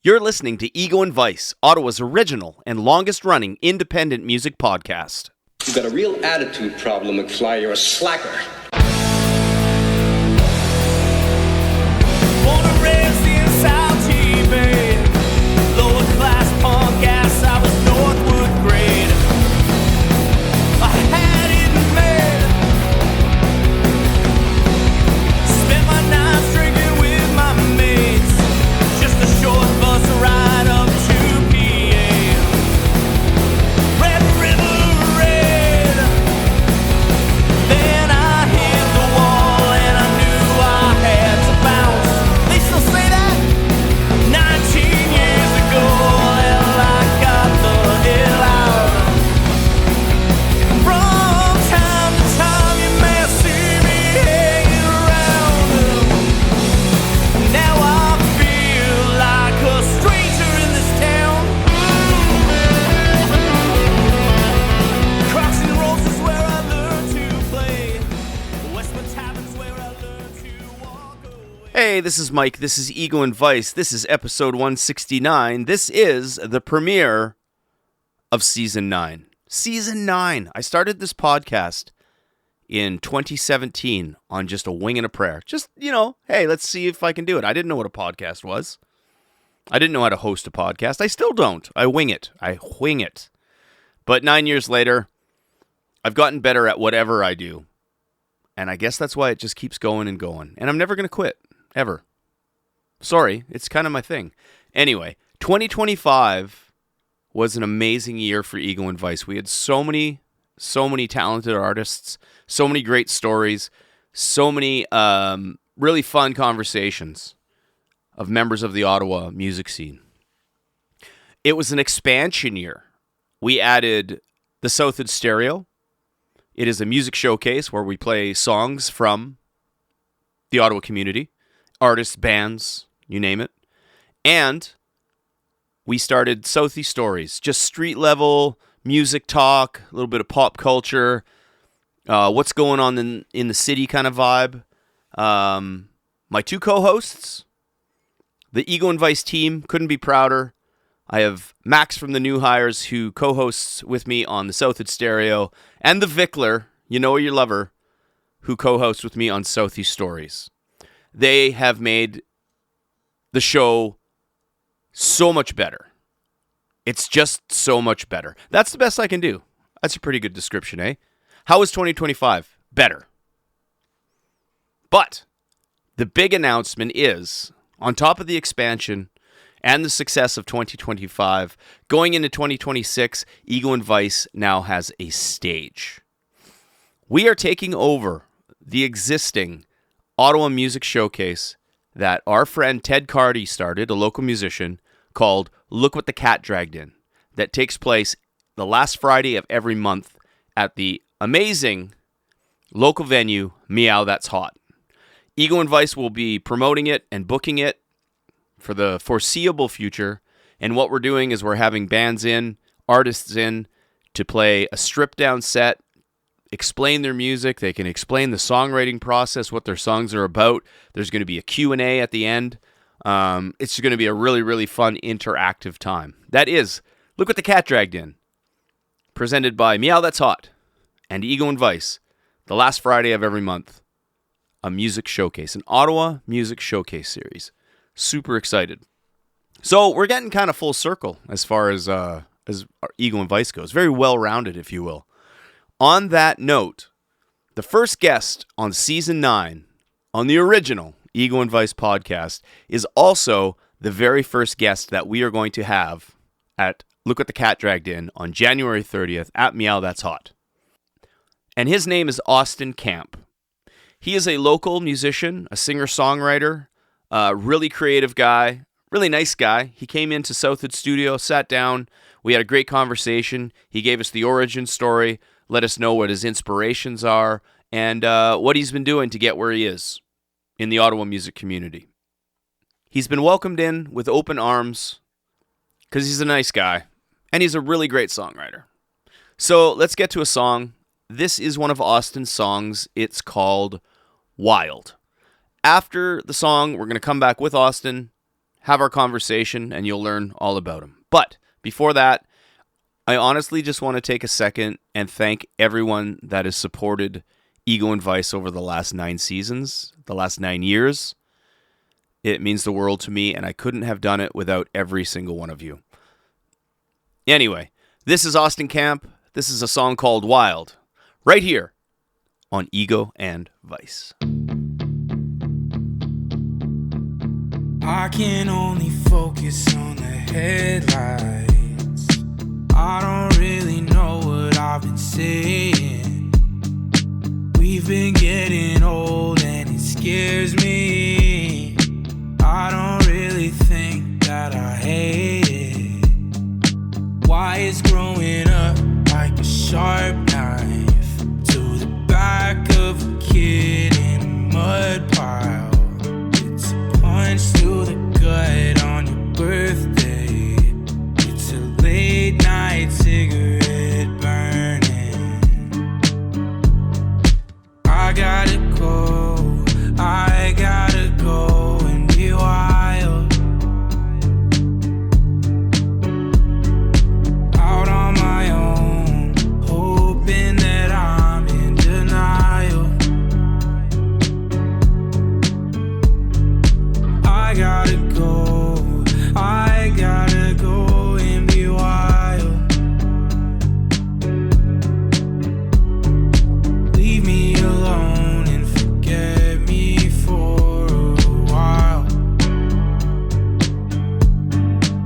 You're listening to Ego and Vice, Ottawa's original and longest-running independent music podcast. You've got a real attitude problem, McFly. You're a slacker. Born and raised in South Bay, lower class punk ass, I was Northwood grade. I had it made. Spent my nights drinking with my mates. Just a short bus ride up to PA. Red River Red. Then I hit the wall and I knew I had to bounce. They still say that 19 years ago. Well, I got the hell out. From time to time you may see me hanging around. Now I feel like a stranger in this town. Crocs and rolls is where I learned to play. Westwood Tavern's where I learned to walk away. Hey, this is Mike. This is Ego and Vice. This is episode 169. This is the premiere of Season 9. Season 9. I started this podcast in 2017 on just a wing and a prayer. Just, hey, let's see if I can do it. I didn't know what a podcast was. I didn't know how to host a podcast. I still don't. I wing it. But 9 years later, I've gotten better at whatever I do. And I guess that's why it just keeps going and going. And I'm never going to quit. Ever. Sorry, it's kind of my thing. Anyway, 2025 was an amazing year for Ego and Vice. We had so many talented artists, so many great stories, so many really fun conversations of members of the Ottawa music scene. It was an expansion year. We added the Southwood Stereo. It is a music showcase where we play songs from the Ottawa community, artists, bands, you name it. And we started Southie Stories, just street level music talk, a little bit of pop culture, what's going on in the city kind of vibe. My two co-hosts, the Ego and Vice team, couldn't be prouder. I have Max from the New Hires, who co-hosts with me on the Southwood Stereo, and the Vickler, you know you love her, who co-hosts with me on Southie Stories. They have made the show so much better. It's just so much better. That's the best I can do. That's a pretty good description, eh? How is 2025? Better. But the big announcement is, on top of the expansion and the success of 2025, going into 2026, Ego and Vice now has a stage. We are taking over the existing Ottawa Music Showcase that our friend Ted Cardy started, a local musician, called Look What the Cat Dragged In, that takes place the last Friday of every month at the amazing local venue, Meow, That's Hot. Ego and Vice will be promoting it and booking it for the foreseeable future, and what we're doing is we're having bands in, artists in, to play a stripped-down set, explain their music. They can explain the songwriting process, what their songs are about. There's going to be a Q&A at the end. It's going to be a really, really fun, interactive time. That is Look What the Cat Dragged In, presented by Meow That's Hot and Ego and Vice, the last Friday of every month. A music showcase, an Ottawa music showcase series. Super excited. So we're getting kind of full circle as far as our Ego and Vice goes. Very well-rounded, if you will. On that note, the first guest on Season 9, on the original Ego and Vice podcast, is also the very first guest that we are going to have at Look What the Cat Dragged In on January 30th at Meow That's Hot. And his name is Austin Camp. He is a local musician, a singer-songwriter, a really creative guy, really nice guy. He came into Southwood Studio, sat down, we had a great conversation. He gave us the origin story, let us know what his inspirations are, and what he's been doing to get where he is in the Ottawa music community. He's been welcomed in with open arms because he's a nice guy, and he's a really great songwriter. So let's get to a song. This is one of Austin's songs. It's called Wild. After the song, we're going to come back with Austin have our conversation, and you'll learn all about him. But before that, I honestly just want to take a second and thank everyone that has supported Ego and Vice over the last 9 seasons, the last 9 years. It means the world to me, and I couldn't have done it without every single one of you. Anyway, this is Austin Camp. This is a song called Wild, right here on Ego and Vice. I can only focus on the headlights. I don't really know what I've been saying. We've been getting old and it scares me. I don't really think that I hate it. Why is growing up like a sharp knife to the back of a kid in a mud pile? It's a punch to the gut on your birthday. It's a late night cigarette burning. I gotta go, I gotta go and be wild. Out on my own, hoping that I'm in denial. I gotta go, I gotta go and be wild. Leave me alone and forget me for a while.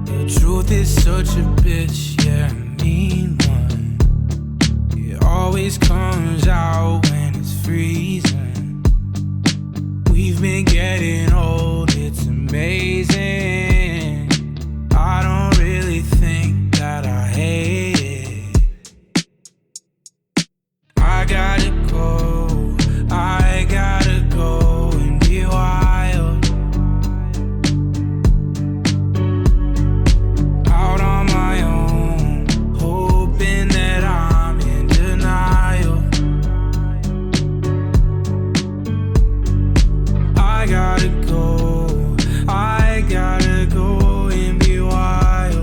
The truth is such a bitch, yeah, a mean one. It always comes out when it's freezing. We've been getting old, it's amazing. I don't really think that I hate it. I gotta go, I gotta go and be wild. Out on my own, hoping that I'm in denial. I gotta go, I gotta go and be wild.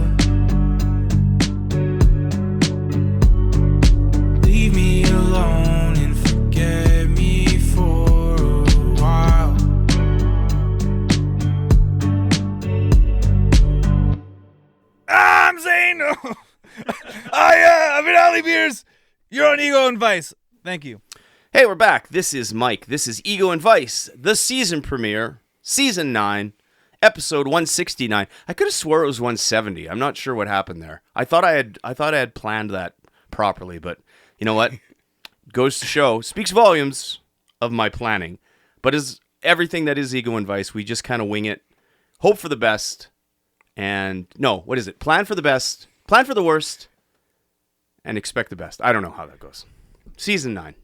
Leave me alone and forget me for a while. I'm saying no. I've been Ali Beers. You're on Ego and Vice. Thank you. Hey, we're back. This is Mike. This is Ego and Vice, the season premiere, season 9, episode 169. I could have swore it was 170. I'm not sure what happened there. I thought I had planned that properly, but you know what? Goes to show, speaks volumes of my planning. But as everything that is Ego and Vice, we just kind of wing it, hope for the best, and no, what is it? Plan for the best, plan for the worst, and expect the best. I don't know how that goes. Season 9.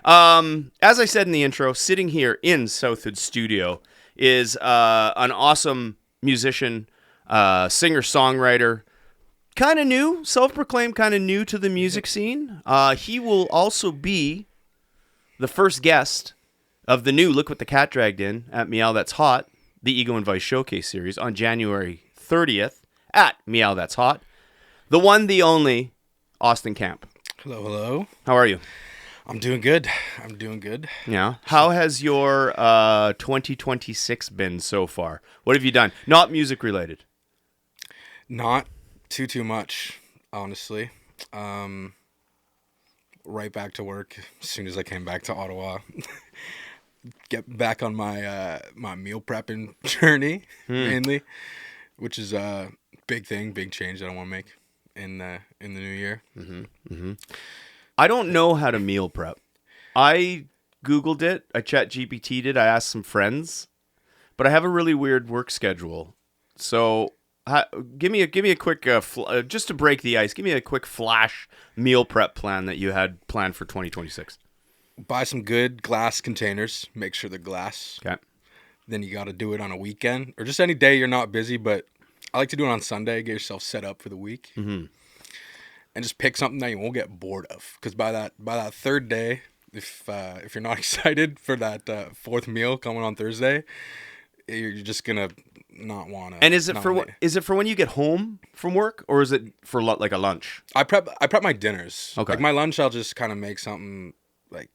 As I said in the intro, sitting here in Southwood Studio is an awesome musician, singer-songwriter, kind of new, self-proclaimed kind of new to the music scene. He will also be the first guest of the new Look What the Cat Dragged In at Meow That's Hot, the Ego and Vice Showcase Series on January 30th at Meow That's Hot. The one, the only, Austin Camp. Hello, hello. How are you? I'm doing good. Yeah. How has your 2026 been so far? What have you done? Not music related. Not too much, honestly. Right back to work as soon as I came back to Ottawa. Get back on my my meal prepping journey, mainly, which is a big change that I want to make in the new year. I don't know how to meal prep. I Googled it. I chat GPT'd it. I asked some friends, but I have a really weird work schedule. So give me a quick just to break the ice. Give me a quick flash meal prep plan that you had planned for 2026. Buy some good glass containers. Make sure they're glass. Okay. Then you got to do it on a weekend or just any day you're not busy. But I like to do it on Sunday. Get yourself set up for the week. Mm-hmm. And just pick something that you won't get bored of. Because by that third day, if you're not excited for that fourth meal coming on Thursday, you're just gonna not want to. And is it for when you get home from work, or is it for like a lunch? I prep my dinners. Okay. Like my lunch, I'll just kind of make something like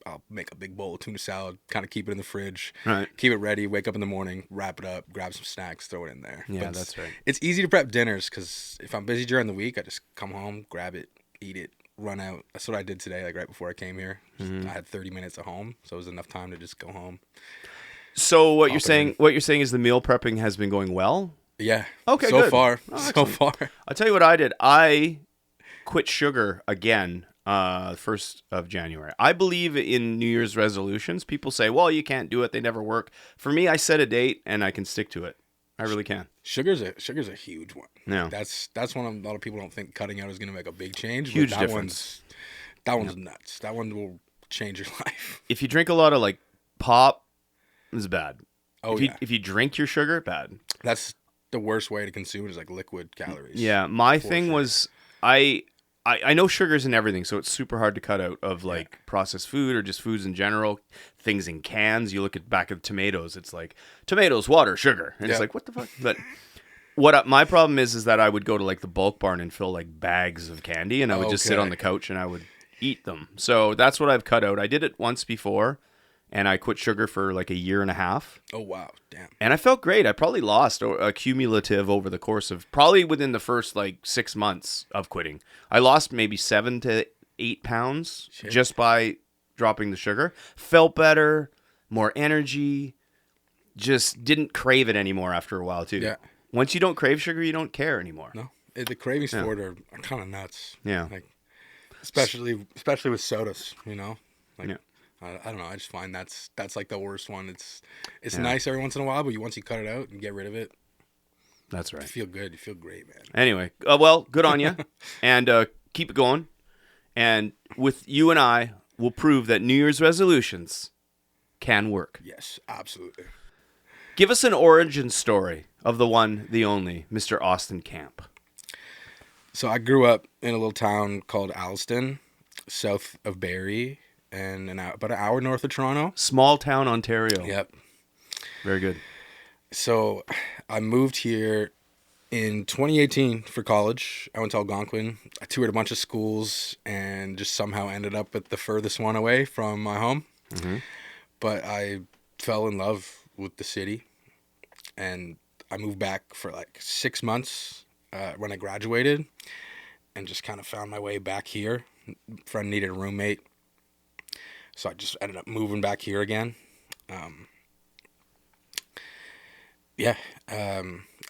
I'll make a big bowl of tuna salad, kind of keep it in the fridge, Right. keep it ready, wake up in the morning, wrap it up, grab some snacks, throw it in there. Yeah, But that's right. It's easy to prep dinners because if I'm busy during the week, I just come home, grab it, eat it, run out. That's what I did today, like right before I came here. Mm-hmm. I had 30 minutes at home, so it was enough time to just go home. So what Pop it in. you're saying is the meal prepping has been going well? Yeah. Okay, So good. far. Oh, So excellent. far. I'll tell you what I did. I quit sugar again 1st of January. I believe in New Year's resolutions. People say, well, you can't do it. They never work. For me, I set a date and I can stick to it. I really can. Sugar's a huge one. Yeah. That's one a lot of people don't think cutting out is going to make a big change. But Huge that difference. One's nuts. That one will change your life. If you drink a lot of like pop, it's bad. Oh, if yeah. If you drink your sugar, bad. That's the worst way to consume it is like liquid calories. Yeah, my thing sure. was I know sugar's in everything, so it's super hard to cut out of like processed food or just foods in general. Things in cans. You look at back of tomatoes, it's like tomatoes, water, sugar, and it's Yeah. like what the fuck. But my problem is that I would go to like the bulk barn and fill like bags of candy, and I would just sit Okay. on the couch and I would eat them. So that's what I've cut out. I did it once before, and I quit sugar for like a year and a half. Oh wow, damn. And I felt great. I probably lost a cumulative over the course of probably within the first like 6 months of quitting. I lost maybe 7 to 8 pounds just by dropping the sugar. Felt better, more energy, just didn't crave it anymore after a while too. Yeah. Once you don't crave sugar, you don't care anymore. No, the cravings for it are kind of nuts. Yeah. Like especially with sodas. You know. Like, Yeah. I don't know. I just find that's like the worst one. It's nice every once in a while, but once you cut it out and get rid of it, That's right. you feel good. You feel great, man. Anyway, well, good on you, and keep it going. And with you and I, we'll prove that New Year's resolutions can work. Yes, absolutely. Give us an origin story of the one, the only, Mr. Austin Camp. So I grew up in a little town called Alliston, south of Barrie, and about an hour north of Toronto. Small town, Ontario. Yep. Very good. So I moved here in 2018 for college. I went to Algonquin. I toured a bunch of schools and just somehow ended up at the furthest one away from my home. Mm-hmm. But I fell in love with the city, and I moved back for like 6 months when I graduated, and just kind of found my way back here. Friend needed a roommate, so I just ended up moving back here again. I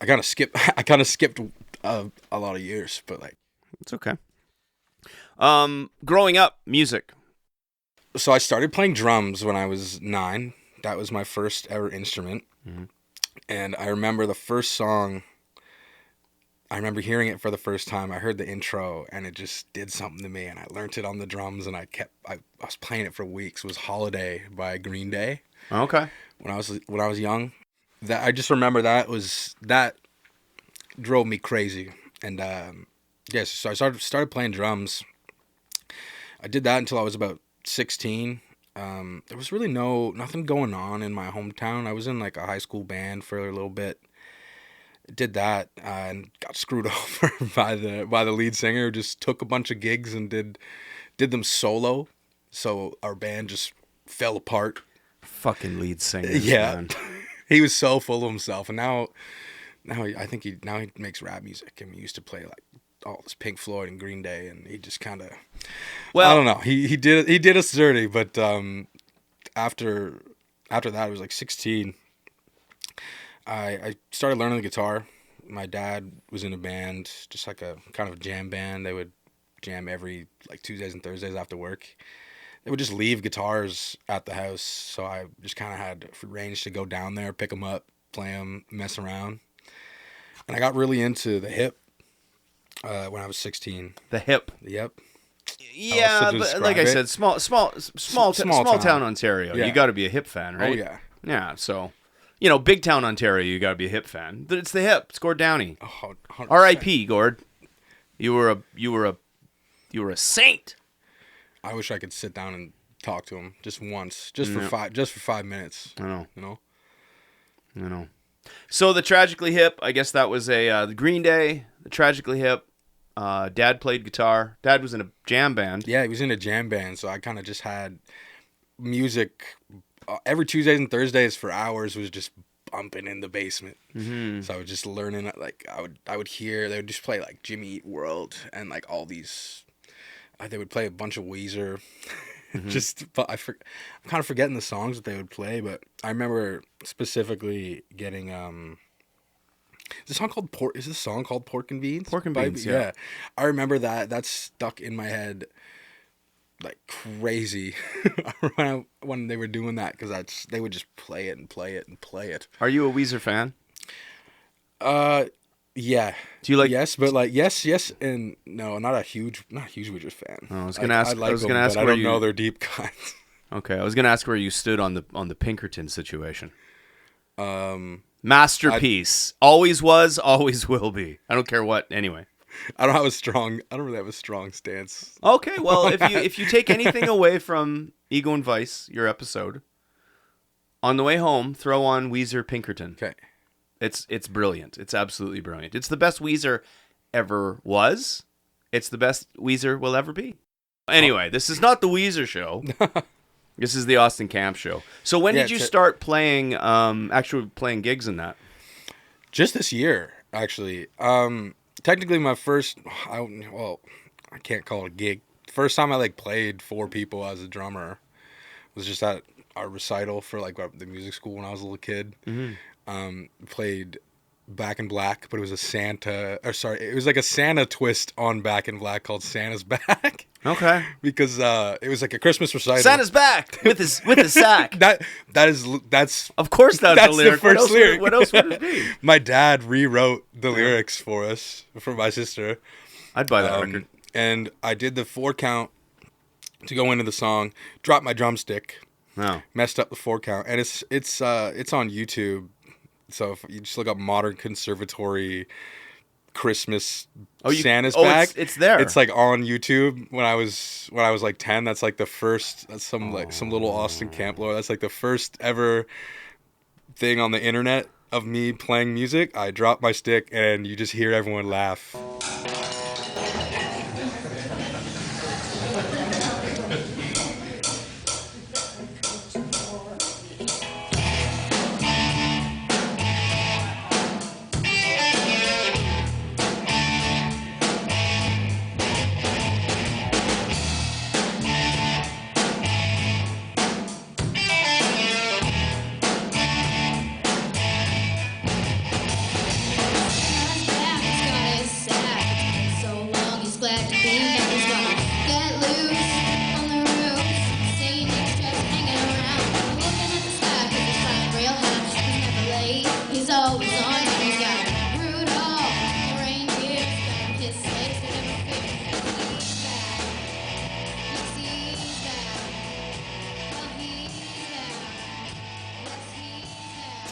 kind of skipped a lot of years, but like, It's okay. Growing up, music. so I started playing drums when I was 9. That was my first ever instrument. Mm-hmm. And I remember the first song, I remember hearing it for the first time. I heard the intro and it just did something to me, and I learned it on the drums, and I was playing it for weeks. It was Holiday by Green Day Okay. when I was young. That I just remember that drove me crazy. And yes, so I started playing drums. I did that until I was about 16. There was really nothing going on in my hometown. I was in like a high school band for a little bit. Did that and got screwed over by the lead singer, who just took a bunch of gigs and did them solo. So our band just fell apart. Fucking lead singer. Yeah. Man. He was so full of himself, and now I think he makes rap music. And he used to play like all this Pink Floyd and Green Day, and he just kind of, Well, I don't know. He did us dirty, but after that, I was like 16. I started learning the guitar. My dad was in a band, just like a kind of jam band. They would jam every like Tuesdays and Thursdays after work. They would just leave guitars at the house, so I just kind of had free range to go down there, pick them up, play them, mess around. And I got really into the hip when I was 16. the hip. Yep. Yeah, to but describe like I it. said, small Small town Ontario. Yeah. You got to be a hip fan, right? Oh yeah. Yeah. So, big town Ontario, you got to be a hip fan. But it's the hip. It's Gord Downey. Oh, 100%. R.I.P. Gord. You were a saint. I wish I could sit down and talk to him just once, just for 5 minutes. I know. You know. I know. So the Tragically Hip, I guess that was the Green Day, the Tragically Hip. Dad played guitar. Dad was in a jam band. Yeah, he was in a jam band, so I kind of just had music every Tuesdays and Thursdays for hours was just bumping in the basement. Mm-hmm. So I was just learning, like I would hear, they would just play like Jimmy Eat World and like all these, they would play a bunch of Weezer. Mm-hmm. But I'm kind of forgetting the songs that they would play, but I remember specifically getting is this song called Pork and Beans? Pork and Beans, yeah. I remember that's stuck in my head like crazy when they were doing that, because they would just play it and play it and play it. Are you a Weezer fan? Yeah. Do you like? Yes, but like yes, and no, not a huge Weezer fan. I was gonna ask. I was gonna ask where where I don't know their deep cuts. Okay, I was gonna ask where you stood on the Pinkerton situation. Masterpiece. Always was, always will be. I don't care what. Anyway. I don't really have a strong stance. Okay, well, if you take anything away from Ego and Vice, your episode, on the way home, throw on Weezer Pinkerton. Okay. It's brilliant. It's absolutely brilliant. It's the best Weezer ever was. It's the best Weezer will ever be. Anyway, this is not the Weezer show. This is the Austin Camp show. So when did you start playing, actually playing gigs in that? Just this year, actually. Technically my first, I can't call it a gig. First time I like played for people as a drummer was just at our recital for like the music school when I was a little kid. Mm-hmm. Played Back in Black, but it was it was like a Santa twist on Back in Black called Santa's Back. Okay. Because it was like a Christmas recital. Santa's back with his sack. that's of course that's the lyric. The first lyric. What else would it be? My dad rewrote the lyrics for us, for my sister. I'd buy that record. And I did the 4 count to go into the song. Dropped my drumstick. No. Messed up the 4 count, and it's on YouTube. So if you just look up Modern Conservatory Christmas Santa's Back, it's there. It's like on YouTube. When I was like 10, that's like the first. That's some little Austin Camp lore. That's like the first ever thing on the internet of me playing music. I drop my stick and you just hear everyone laugh.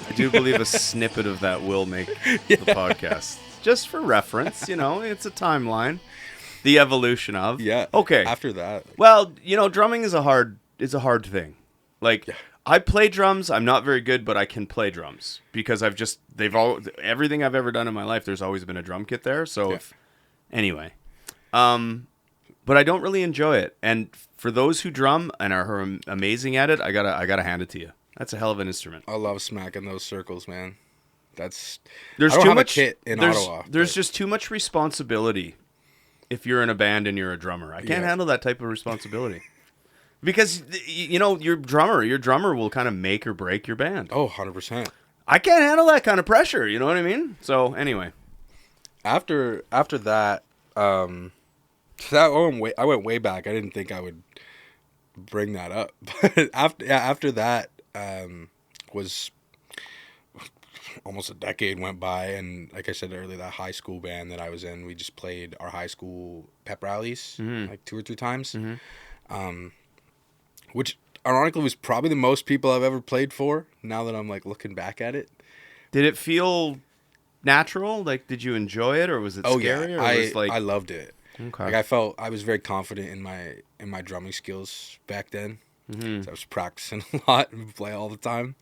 I do believe a snippet of that will make the podcast. Just for reference, it's a timeline. The evolution of. Yeah. Okay. After that. Well, drumming is a hard thing. Like, yeah. I play drums. I'm not very good, but I can play drums because everything I've ever done in my life, there's always been a drum kit there. So anyway, but I don't really enjoy it. And for those who drum and are amazing at it, I gotta hand it to you. That's a hell of an instrument. I love smacking those circles, man. There's I don't too have much a kit in Ottawa. There's just too much responsibility if you're in a band and you're a drummer. I can't handle that type of responsibility. Because your drummer will kind of make or break your band. Oh, 100%. I can't handle that kind of pressure, you know what I mean? So, anyway. After that I went way back. I didn't think I would bring that up. But after that was almost a decade went by, and like I said earlier, that high school band that I was in, we just played our high school pep rallies like 2 or 3 times, which ironically was probably the most people I've ever played for. Now that I'm like looking back at it, did it feel natural? Like, did you enjoy it, or was it scary? Yeah, or was I loved it. Okay. Like I was very confident in my drumming skills back then. So I was practicing a lot and play all the time.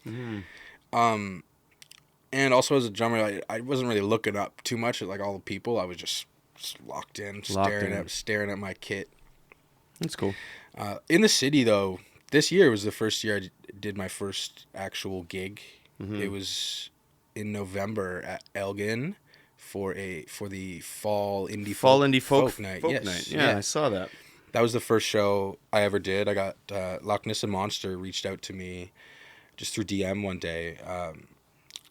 And also as a drummer, I wasn't really looking up too much at like all the people. I was just locked in, staring at my kit. That's cool. In the city though, this year was the first year I did my first actual gig. It was in November at Elgin for the fall indie folk night. Yes. Yeah, I saw that. That was the first show I ever did. I got Loch Ness and Monster reached out to me just through DM one day,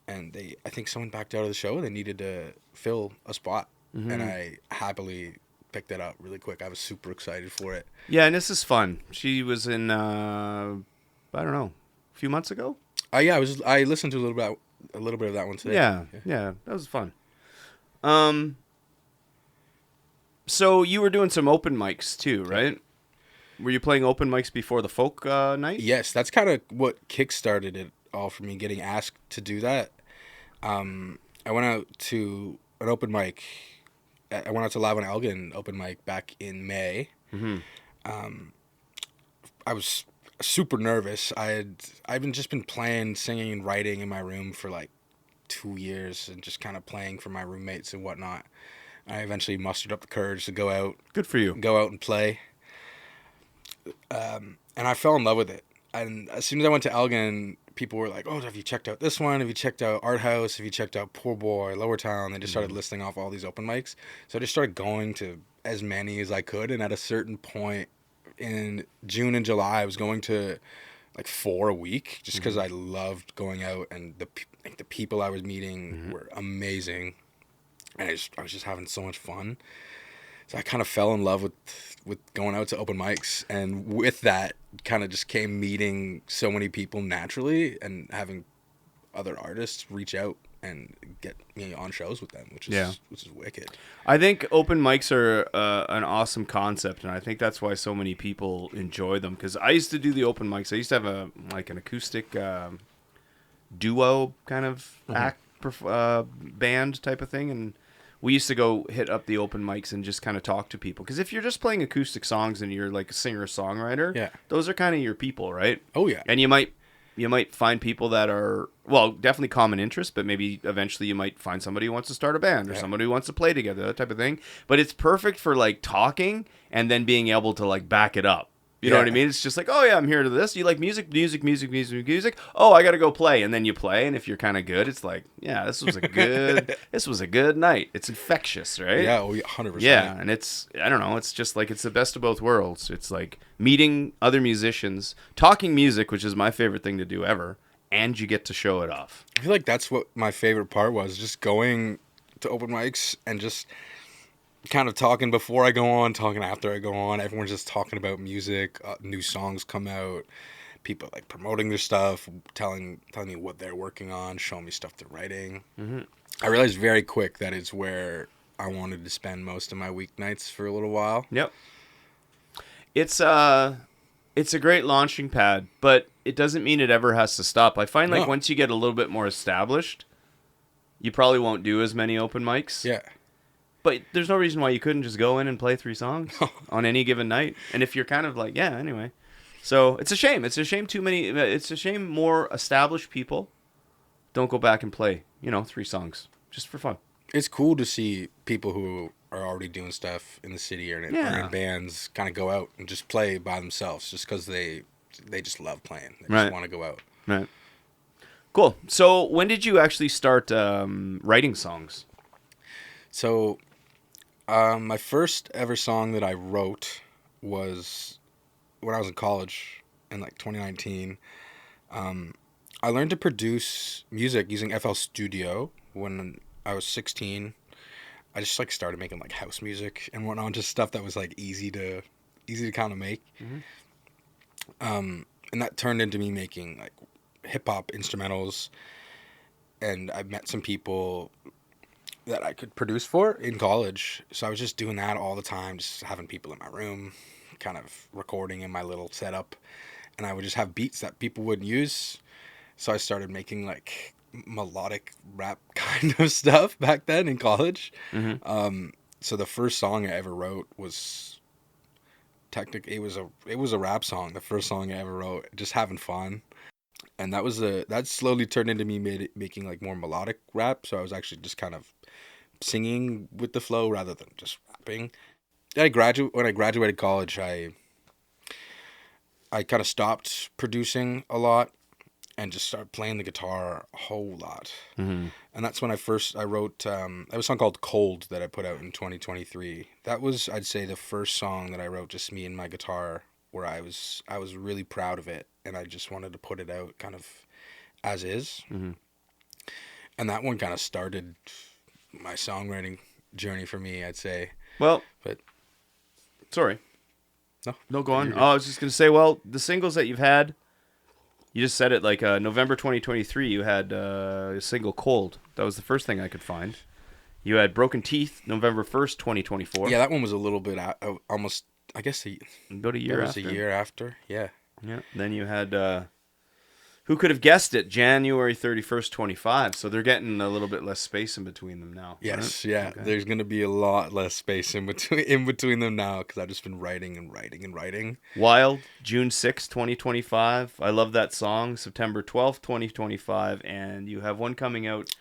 and I think someone backed out of the show. They needed to fill a spot, and I happily picked it up really quick. I was super excited for it. Yeah, and this is fun. She was in, I don't know, a few months ago. Yeah, I listened to a little bit of that one today. Yeah, that was fun. So you were doing some open mics too, right? Were you playing open mics before the folk night? Yes, that's kind of what kickstarted it all for me, getting asked to do that. I went out to an open mic. I went out to Live on Elgin open mic back in May. I was super nervous. I've just been playing, singing, and writing in my room for like 2 years, and just kind of playing for my roommates and whatnot. I eventually mustered up the courage to go out. Good for you. Go out and play. And I fell in love with it. And as soon as I went to Elgin, people were like, "Oh, have you checked out this one? Have you checked out Art House? Have you checked out Poor Boy, Lower Town?" They just started listing off all these open mics. So I just started going to as many as I could. And at a certain point in June and July, I was going to like 4 a week just because I loved going out, and the people I was meeting were amazing. And I was just having so much fun. So I kind of fell in love with going out to open mics. And with that kind of just came meeting so many people naturally and having other artists reach out and get me on shows with them, which is wicked. I think open mics are an awesome concept, and I think that's why so many people enjoy them. Because I used to do the open mics. I used to have an acoustic duo kind of band type of thing, and we used to go hit up the open mics and just kind of talk to people. Because if you're just playing acoustic songs and you're like a singer-songwriter, those are kind of your people, right? Oh, yeah. And you might find people that are, well, definitely common interest, but maybe eventually you might find somebody who wants to start a band or somebody who wants to play together, that type of thing. But it's perfect for like talking and then being able to like back it up. You know what I mean? It's just like, oh yeah, I'm here to this. You like music. Oh, I got to go play. And then you play. And if you're kind of good, it's like, yeah, this was a good night. It's infectious, right? Yeah, 100%. Yeah. And I don't know. It's just like, it's the best of both worlds. It's like meeting other musicians, talking music, which is my favorite thing to do ever. And you get to show it off. I feel like that's what my favorite part was, just going to open mics and just kind of talking before I go on, talking after I go on. Everyone's just talking about music, new songs come out, people like promoting their stuff, telling me what they're working on, showing me stuff they're writing. I realized very quick that it's where I wanted to spend most of my weeknights for a little while. Yep. It's a great launching pad, but it doesn't mean it ever has to stop. I find like once you get a little bit more established, you probably won't do as many open mics. Yeah. But there's no reason why you couldn't just go in and play 3 songs on any given night. And if you're kind of like, anyway. So it's a shame. It's a shame more established people don't go back and play, 3 songs just for fun. It's cool to see people who are already doing stuff in the city or in bands kind of go out and just play by themselves just because they just love playing. They just want to go out. Right. Cool. So when did you actually start writing songs? So my first ever song that I wrote was when I was in college in like 2019. I learned to produce music using FL Studio when I was 16. I just like started making like house music and whatnot, just stuff that was like easy to kind of make. And that turned into me making like hip hop instrumentals, and I met some people that I could produce for in college. So I was just doing that all the time, just having people in my room, kind of recording in my little setup, and I would just have beats that people wouldn't use. So I started making like melodic rap kind of stuff back then in college. So the first song I ever wrote was technically it was a rap song. The first song I ever wrote, just having fun. And that slowly turned into me making like more melodic rap. So I was actually just kind of singing with the flow rather than just rapping. When I graduated college, I kind of stopped producing a lot and just started playing the guitar a whole lot. Mm-hmm. And that's when I wrote I have a song called Cold that I put out in 2023. That was, I'd say, the first song that I wrote, just me and my guitar, where I was really proud of it, and I just wanted to put it out kind of as is. Mm-hmm. And that one kind of started my songwriting journey for me, I'd say. Well, But sorry. No, go on. You're Oh, I was just going to say, well, the singles that you've had, you just said it, like November 2023, you had a single Cold. That was the first thing I could find. You had Broken Teeth, November 1st, 2024. yeah, that one was a little bit almost, I guess, About a year after. a year after. Yeah. Yeah. Then you had, who could have guessed it, January 31st, 25. So they're getting a little bit less space in between them now. Yes, right? yeah. Okay. There's gonna be a lot less space in between them now, because I've just been writing and writing and writing. Wild, June 6th, 2025. I love that song. September 12th, 2025. And you have one coming out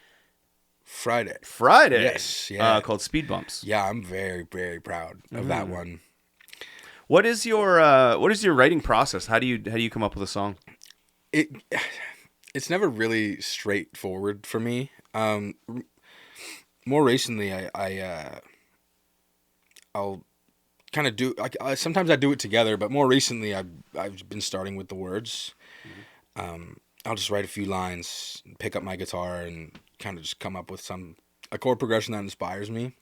Friday. Friday. Yeah. Called Speed Bumps. Yeah, I'm very, very proud of that one. What is your writing process? How do you come up with a song? It's never really straightforward for me. More recently, I'll kind of do. Sometimes I do it together, but more recently, I've been starting with the words. I'll just write a few lines, pick up my guitar, and kind of just come up with a chord progression that inspires me,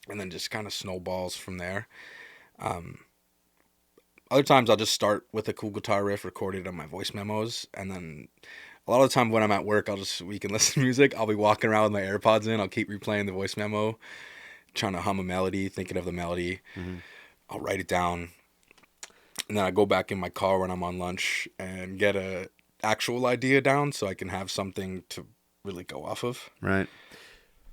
and then just kind of snowballs from there. Other times I'll just start with a cool guitar riff recorded on my voice memos, and then a lot of the time when I'm at work, we can listen to music. I'll be walking around with my AirPods in. I'll keep replaying the voice memo, trying to hum a melody, thinking of the melody. Mm-hmm. I'll write it down, and then I go back in my car when I'm on lunch and get a actual idea down so I can have something to really go off of. Right.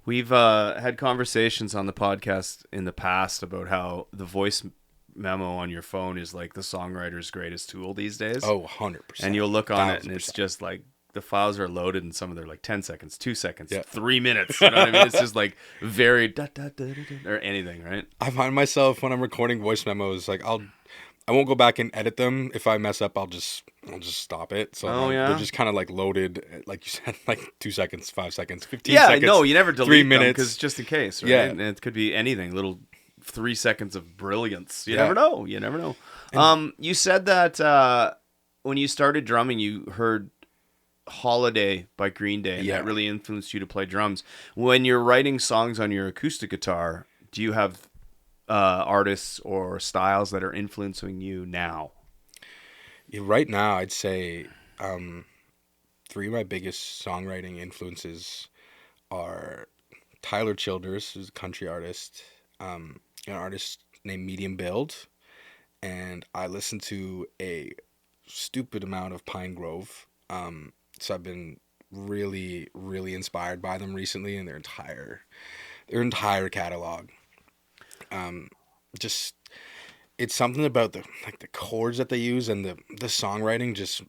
We've had conversations on the podcast in the past about how the voice memo on your phone is like the songwriter's greatest tool these days. Oh, 100%. And you'll look on it and 1000%. it's just like the files are loaded and some of they're like 10 seconds, 2 seconds, Yeah. 3 minutes. You know what I mean? It's just like very or anything, right? I find myself when I'm recording voice memos, like I won't go back and edit them. If I mess up, I'll just stop it. So they're just kind of like loaded, like you said, like 2 seconds, 5 seconds, 15 seconds. Yeah, no, you never delete 3 them minutes. because just in case, right? Yeah. And it could be anything, little 3 seconds of brilliance. You Yeah. never know. You never know. You said that when you started drumming, you heard Holiday by Green Day, and Yeah. that really influenced you to play drums. When you're writing songs on your acoustic guitar, do you have artists or styles that are influencing you now? Yeah, right now, I'd say 3 of my biggest songwriting influences are Tyler Childers, who's a country artist, an artist named Medium Build, and I listen to a stupid amount of Pine Grove. So I've been really, really inspired by them recently and their entire catalog. Just it's something about the chords that they use and the songwriting, just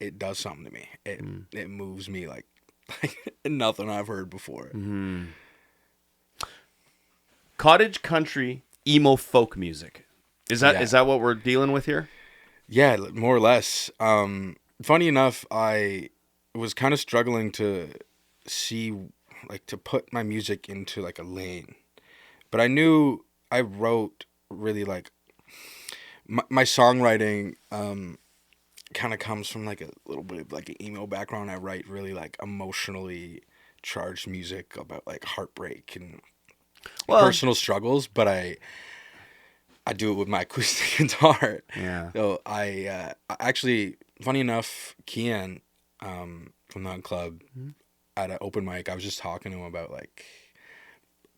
it does something to me. It moves me like nothing I've heard before. Mm-hmm. Cottage country emo folk music. Is that what we're dealing with here? Yeah, more or less. Funny enough, I was kind of struggling to to put my music into like a lane, but I knew I wrote really like my songwriting kind of comes from like a little bit of like an emo background. I write really like emotionally charged music about like heartbreak and personal struggles, but I do it with my acoustic guitar. Yeah. So I actually, funny enough, Kian from the club at an open mic, I was just talking to him about like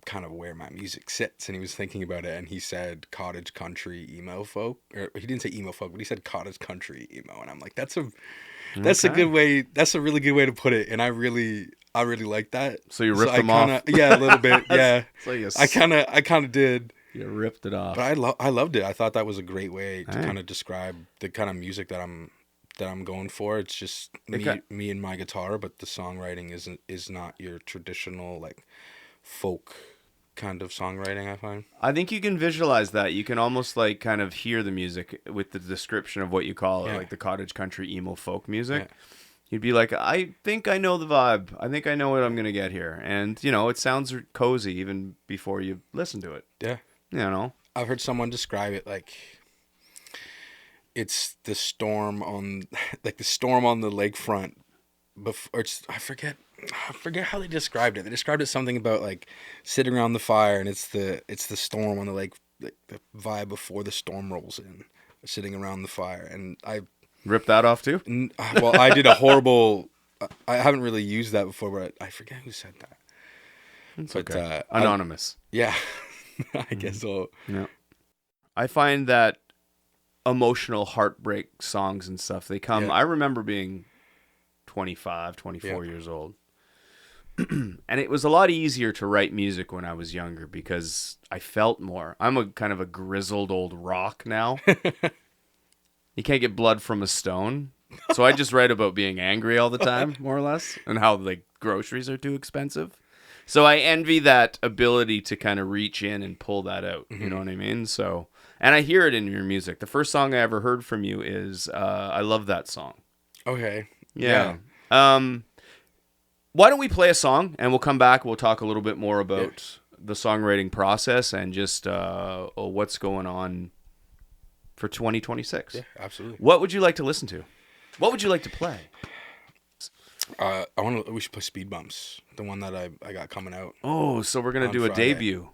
kind of where my music sits, and he was thinking about it, and he said cottage country emo folk, or he didn't say emo folk, but he said cottage country emo, and I'm like, that's a good way. That's a really good way to put it, and I really like that. So you ripped them off? Yeah, a little bit. Yeah, like I kind of did. You ripped it off. But I loved it. I thought that was a great way to kind of describe the kind of music that I'm that I'm going for. It's just me and my guitar, but the songwriting is not your traditional like folk kind of songwriting, I find. I think you can visualize that. You can almost like kind of hear the music with the description of what you call it, like the cottage country emo folk music. Yeah. You'd be like, I think I know the vibe. I think I know what I'm going to get here. And, you know, it sounds cozy even before you listen to it. Yeah. You know? I've heard someone describe it like it's the storm on the lakefront before I forget how they described it. They described it something about like sitting around the fire, and it's the storm on the lake, like the vibe before the storm rolls in, sitting around the fire. And I ripped that off too? Well, I did a horrible I haven't really used that before, but I forget who said that. It's okay. Anonymous. Yeah. I guess so. Yeah. I find that emotional heartbreak songs and stuff, they come, I remember being 25, 24 years old. And it was a lot easier to write music when I was younger because I felt more. I'm a kind of a grizzled old rock now. You can't get blood from a stone. So I just write about being angry all the time, more or less, and how like groceries are too expensive. So I envy that ability to kind of reach in and pull that out. You know what I mean? So, and I hear it in your music. The first song I ever heard from you is I Love That Song. Okay. Yeah. Why don't we play a song and we'll come back. We'll talk a little bit more about the songwriting process and just what's going on for 2026. Yeah, absolutely. What would you like to listen to? What would you like to play? We should play Speed Bumps, the one that I got coming out. Oh, so we're gonna do a Friday. debut.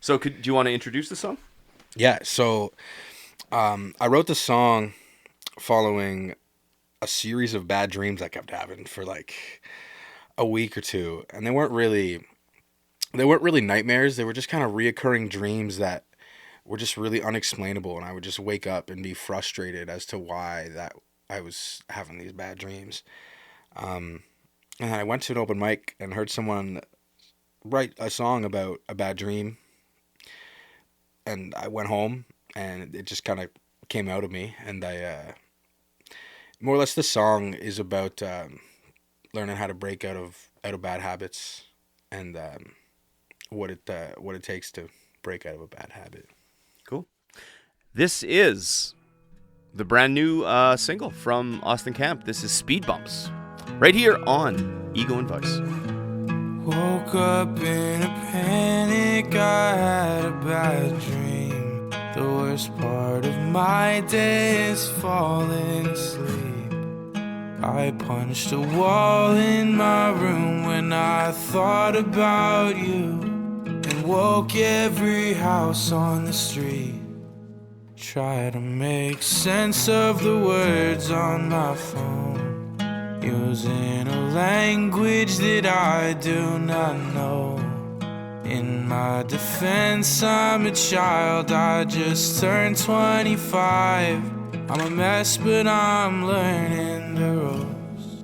So do you want to introduce the song? Yeah. So, I wrote the song following a series of bad dreams I kept having for like a week or two, and they weren't really nightmares. They were just kind of reoccurring dreams that were just really unexplainable, and I would just wake up and be frustrated as to why that I was having these bad dreams. And I went to an open mic and heard someone write a song about a bad dream, and I went home and it just kind of came out of me, and I more or less the song is about learning how to break out of bad habits and what it takes to break out of a bad habit. Cool. This is the brand new single from Austin Camp. This is Speed Bumps, right here on Ego and Vice. Woke up in a panic, I had a bad dream. The worst part of my day is falling asleep. I punched a wall in my room when I thought about you, and woke every house on the street. Try to make sense of the words on my phone, using a language that I do not know. In my defense, I'm a child, I just turned 25. I'm a mess, but I'm learning the ropes.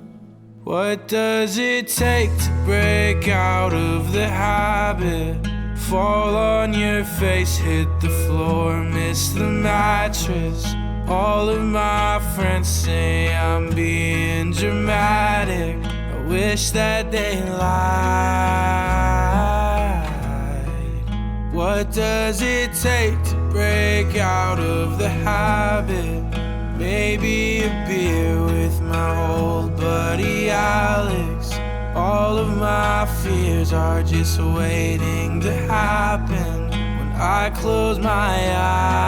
What does it take to break out of the habit? Fall on your face, hit the floor, miss the mattress. All of my friends say I'm being dramatic. I wish that they lied. What does it take to break out of the habit? Maybe a beer with my old buddy Alex. All of my fears are just waiting to happen when I close my eyes.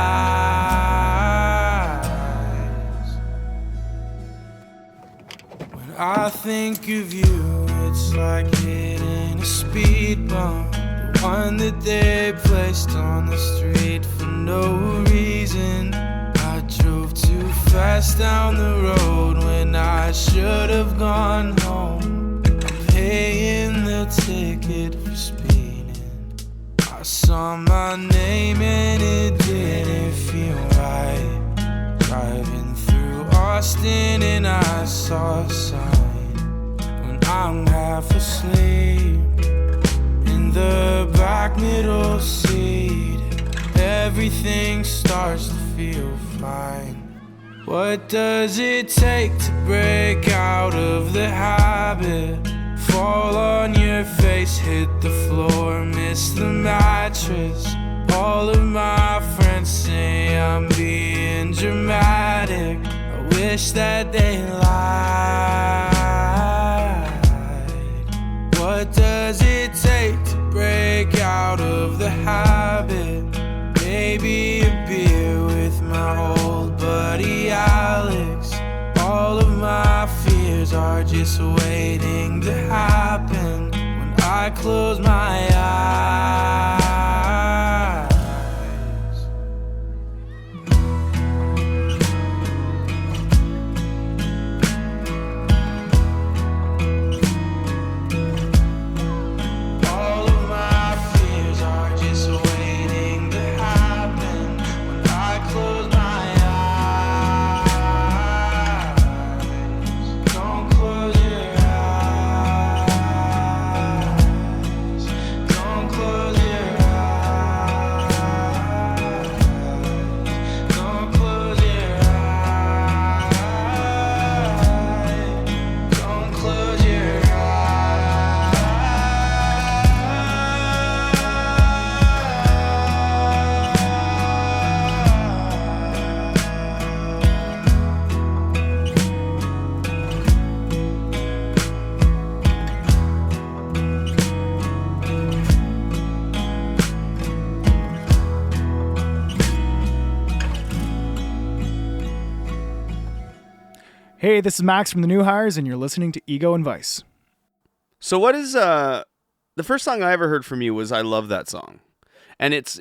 When I think of you, it's like hitting a speed bump, the one that they placed on the street for no reason. I drove too fast down the road when I should have gone home. Paying the ticket for speeding. I saw my name and it didn't feel right. Driving through Austin and I saw a sign. When I'm half asleep in the back middle seat, everything starts to feel fine. What does it take to break out of the habit? Fall on your face, hit the floor, miss the mattress. All of my friends say I'm being dramatic. I wish that they lied. What does it take to break out of the habit? Maybe a beer with my old buddy Alex. All of my fears are just waiting to happen when I close my eyes. All of my fears are just waiting to happen when I close my eyes. Don't close your eyes. Don't close your eyes. Don't close your eyes. Don't close your Hey, this is Max from the New Hires, and you're listening to Ego and Vice. So what is the first song I ever heard from you was I Love That Song. And it's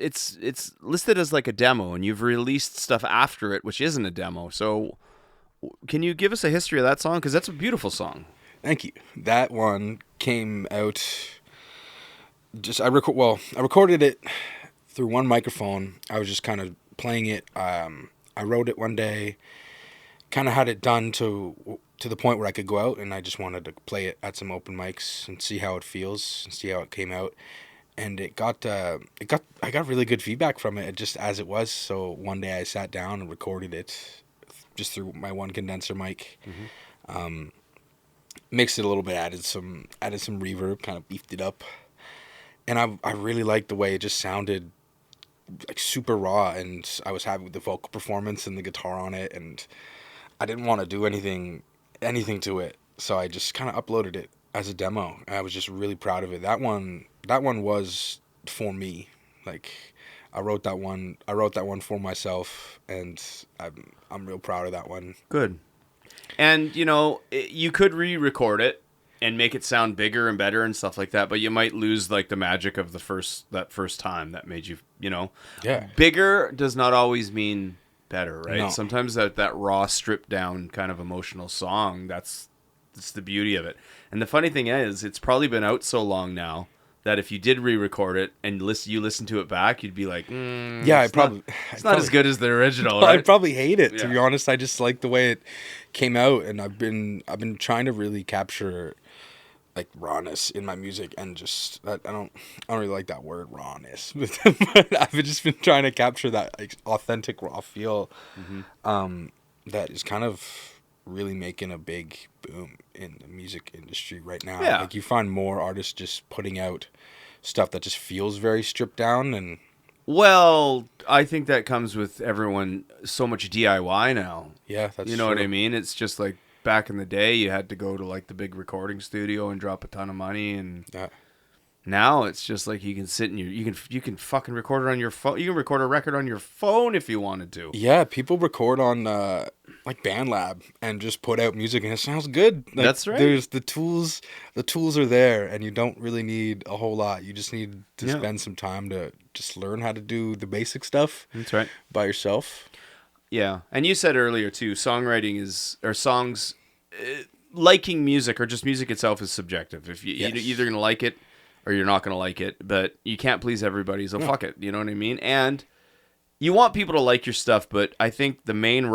listed as like a demo, and you've released stuff after it which isn't a demo. So can you give us a history of that song, cuz that's a beautiful song. Thank you. That one came out I recorded it through one microphone. I was just kind of playing it. I wrote it one day, kind of had it done to the point where I could go out, and I just wanted to play it at some open mics and see how it feels and see how it came out. And I got really good feedback from it just as it was. So one day I sat down and recorded it just through my one condenser mic. Mixed it a little bit, added some reverb, kind of beefed it up. And I really liked the way it just sounded like super raw, and I was happy with the vocal performance and the guitar on it, and I didn't want to do anything to it. So I just kind of uploaded it as a demo. I was just really proud of it. That one was for me. Like I wrote that one for myself, and I'm real proud of that one. Good. And you could re-record it and make it sound bigger and better and stuff like that, but you might lose like the magic of that first time that made you, Yeah. Bigger does not always mean better, right? No. Sometimes that raw, stripped down kind of emotional song, that's the beauty of it. And the funny thing is, it's probably been out so long now that if you did re-record it and you listen to it back, you'd be like, yeah, it's not as good as the original. I'd Right? probably hate it, to Yeah. be honest. I just like the way it came out, and I've been trying to really capture like rawness in my music, and just that I don't really like that word rawness, but I've just been trying to capture that like authentic raw feel that is kind of really making a big boom in the music industry right now. Yeah. Like you find more artists just putting out stuff that just feels very stripped down, and Well, I think that comes with everyone so much DIY now. yeah, that's You know what true. I mean? It's just like back in the day, you had to go to like the big recording studio and drop a ton of money, and Yeah. now it's just like you can sit and you can fucking record it on your phone. You can record a record on your phone if you wanted to. Yeah, people record on like BandLab and just put out music, and it sounds good. Like, That's right. There's the tools are there, and you don't really need a whole lot. You just need to spend some time to just learn how to do the basic stuff. That's right. By yourself. Yeah, and you said earlier too, songs liking music or just music itself is subjective. If you're either gonna like it or you're not gonna like it, but you can't please everybody, so fuck it. You know what I mean? And you want people to like your stuff, but I think the main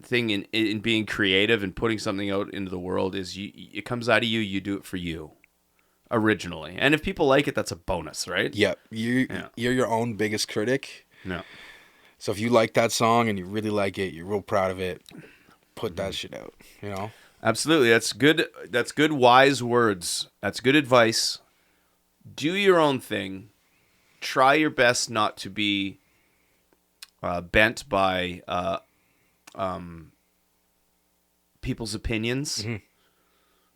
thing in being creative and putting something out into the world is it comes out of you. You do it for you originally, and if people like it, that's a bonus, right? Yep. You're your own biggest critic. No. So if you like that song and you really like it, you're real proud of it, put that shit out, you know? Absolutely. That's good. That's good, wise words. That's good advice. Do your own thing. Try your best not to be bent by people's opinions,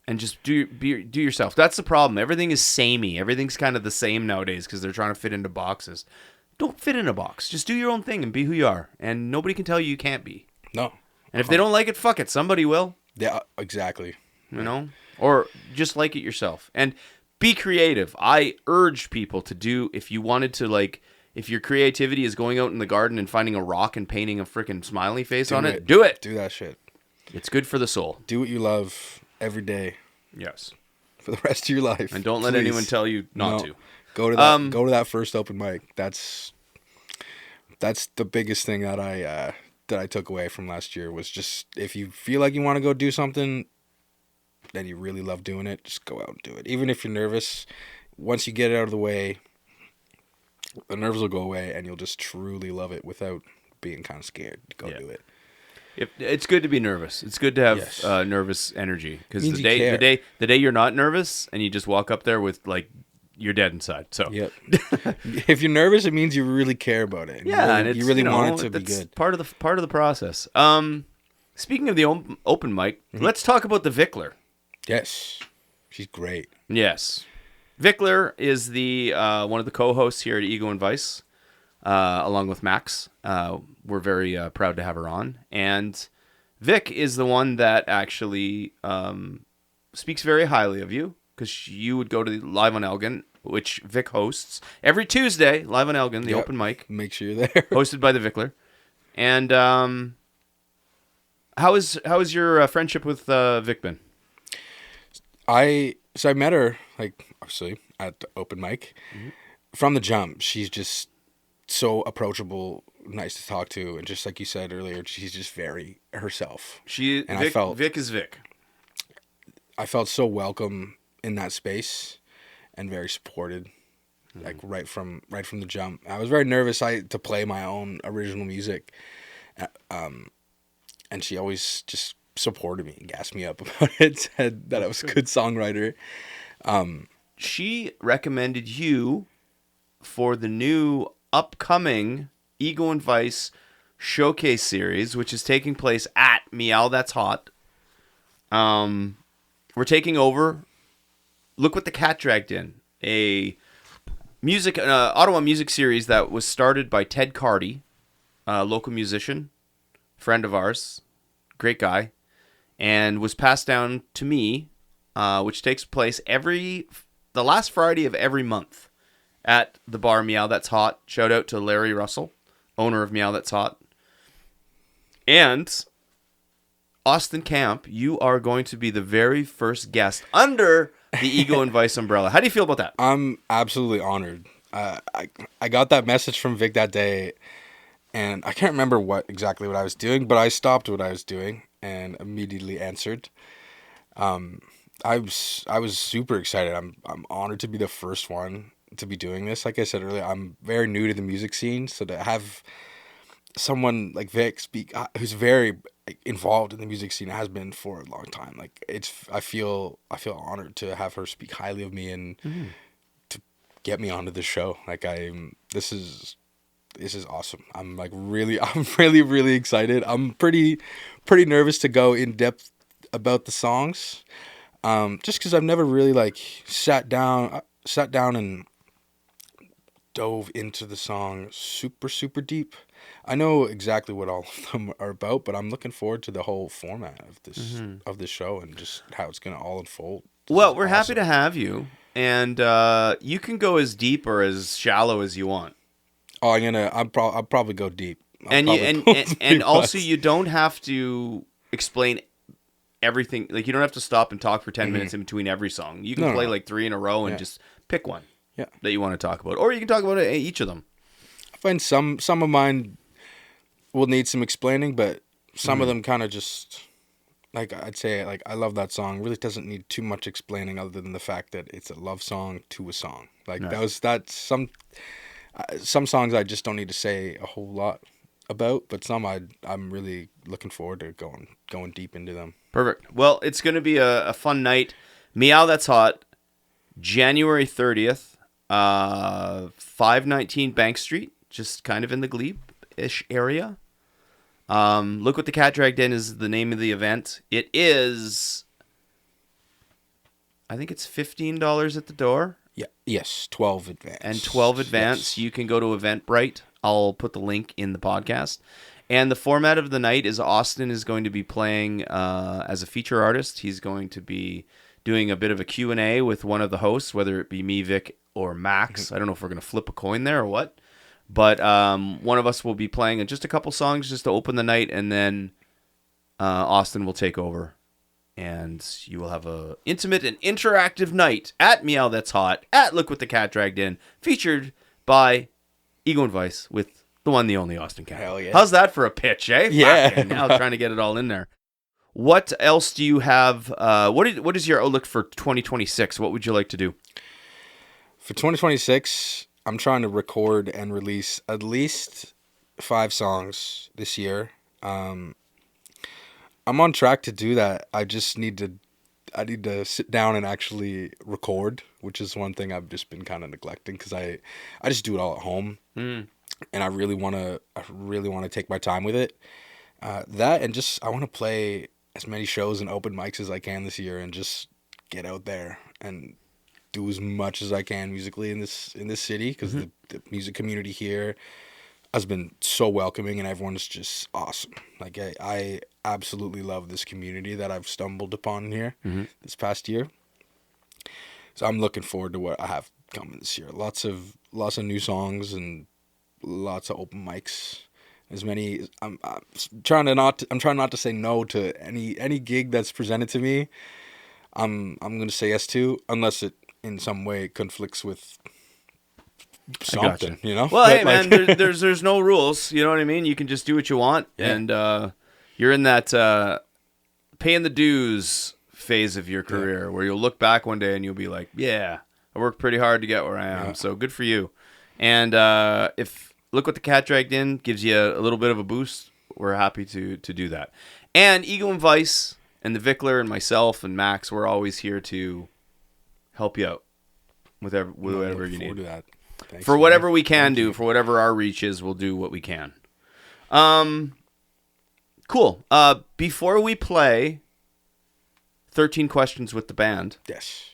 and just do yourself. That's the problem. Everything is samey. Everything's kind of the same nowadays because they're trying to fit into boxes. Don't fit in a box. Just do your own thing and be who you are, and nobody can tell you can't be. No. And if they don't like it, fuck it. Somebody will. Yeah, exactly. You know, or just like it yourself and be creative. I urge people to do, if you wanted to, like, if your creativity is going out in the garden and finding a rock and painting a freaking smiley face on it, do it. Do that shit. It's good for the soul. Do what you love every day Yes. for the rest of your life. And don't let Please. anyone tell you not to. Go to that. Go to that first open mic. That's the biggest thing that I took away from last year was just, if you feel like you want to go do something, then you really love doing it, just go out and do it. Even if you're nervous, once you get it out of the way, the nerves will go away, and you'll just truly love it without being kind of scared to go do it. It's good to be nervous. It's good to have Yes. Nervous energy, because Means the you care. day you're not nervous and you just walk up there with, like, you're dead inside. So Yep. If you're nervous, it means you really care about it. yeah, and you really you know, want it to be that's good. Part of the process. Speaking of the open mic, let's talk about the Vickler. Yes, she's great. Yes, Vickler is the one of the co-hosts here at Ego and Vice, along with Max. We're very proud to have her on, and Vic is the one that actually speaks very highly of you, because you would go to the Live on Elgin, which Vic hosts every Tuesday. Live on Elgin, the Yep. open mic, Make sure you're there. hosted by the Vickler. And how is your friendship with Vic been? I met her, like, obviously at the open mic. From the jump, she's just so approachable, nice to talk to, and just like you said earlier, she's just very herself. Vic is Vic. I felt so welcome in that space and very supported, like right from the jump. I was very nervous to play my own original music, and she always just supported me and gassed me up about it, said that I was a good songwriter. She recommended you for the new upcoming Ego and Vice showcase series, which is taking place at Meow. That's hot. We're taking over. Look what the cat dragged in. A Ottawa music series that was started by Ted Cardy, a local musician, friend of ours, great guy, and was passed down to me, which takes place the last Friday of every month at the bar Meow That's Hot. Shout out to Larry Russell, owner of Meow That's Hot. And Austin Camp, you are going to be the very first guest under the Ego and Vice umbrella. How do you feel about that? I'm absolutely honored. I got that message from Vic that day, and I can't remember exactly what I was doing, but I stopped what I was doing and immediately answered. I was super excited. I'm honored to be the first one to be doing this. Like I said earlier, I'm very new to the music scene, so to have someone like Vic speak, who's very involved in the music scene, has been for a long time. Like, I feel honored to have her speak highly of me and to get me onto the show. Like, this is awesome. I'm really excited. I'm pretty nervous to go in depth about the songs, just because I've never really like sat down and dove into the song super deep. I know exactly what all of them are about, but I'm looking forward to the whole format of this show and just how it's gonna all unfold. Well, we're happy to have you, and you can go as deep or as shallow as you want. Oh, I'll probably go deep. And also you don't have to explain everything. Like, you don't have to stop and talk for 10 minutes in between every song. You can play like 3 in a row and just pick one that you want to talk about, or you can talk about each of them. I find some of mine will need some explaining, but some of them kind of just, like, I'd say, like, I love that song. Really doesn't need too much explaining other than the fact that it's a love song to a song. Like, that's some songs I just don't need to say a whole lot. about, but some I'm really looking forward to going deep into them. Perfect. Well, it's going to be a fun night. Meow That's Hot, January 30th, 519 Bank Street, just kind of in the Glebe-ish area. Look What the Cat Dragged In is the name of the event. It is, I think it's $15 at the door. Yeah. Yes. 12 advance. And 12 advance. Yes. You can go to Eventbrite. I'll put the link in the podcast. And the format of the night is Austin is going to be playing as a feature artist. He's going to be doing a bit of a Q&A with one of the hosts, whether it be me, Vic, or Max. I don't know if we're going to flip a coin there or what. But one of us will be playing just a couple songs just to open the night, and then Austin will take over. And you will have a intimate and interactive night at Meow That's Hot, at Look What the Cat Dragged In, featured by Ego and Vice with the one, the only Austin Cat. Hell yeah. How's that for a pitch, eh? Yeah. Fucking now trying to get it all in there. What else do you have? What is your outlook for 2026? What would you like to do? For 2026, I'm trying to record and release at least 5 songs this year. I'm on track to do that. I need to sit down and actually record, which is one thing I've just been kind of neglecting because I just do it all at home, and I really want to take my time with it. That and just I want to play as many shows and open mics as I can this year, and just get out there and do as much as I can musically in this city, because the music community here has been so welcoming, and everyone's just awesome. Like I absolutely love this community that I've stumbled upon here this past year. So I'm looking forward to what I have coming this year. Lots of new songs and lots of open mics. As many I'm trying not to say no to any gig that's presented to me. I'm going to say yes to, unless it in some way conflicts with something, you know? Well, But, hey, man, there's no rules. You know what I mean? You can just do what you want. Yeah. And you're in that paying the dues phase of your career where you'll look back one day and you'll be like, yeah, I worked pretty hard to get where I am. Yeah. So good for you. And if Look What the Cat Dragged In gives you a little bit of a boost, we're happy to do that. And Ego and Vice and the Vickler and myself and Max, we're always here to help you out with whatever you need. That. Thanks, For man. whatever we can Thank do, you. for whatever our reach is, we'll do what we can. Cool. Before we play 13 Questions with the band, Yes.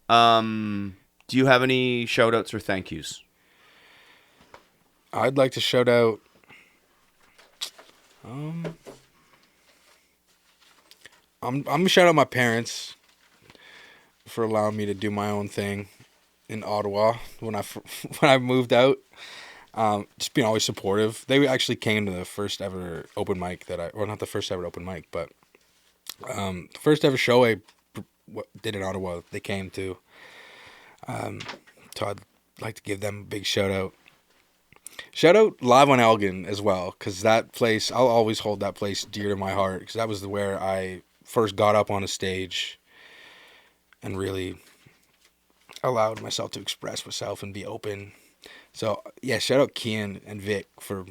do you have any shout-outs or thank yous? I'd like to shout out I'm gonna shout out my parents for allowing me to do my own thing in Ottawa when I moved out. Just being always supportive. They actually came to the first ever open mic not the first ever open mic, but the first ever show I did in Ottawa. They came to. So I'd like to give them a big shout out. Shout out Live on Elgin as well, because that place, I'll always hold that place dear to my heart, because that was where I first got up on a stage and really allowed myself to express myself and be open. So yeah, shout out Kian and Vic for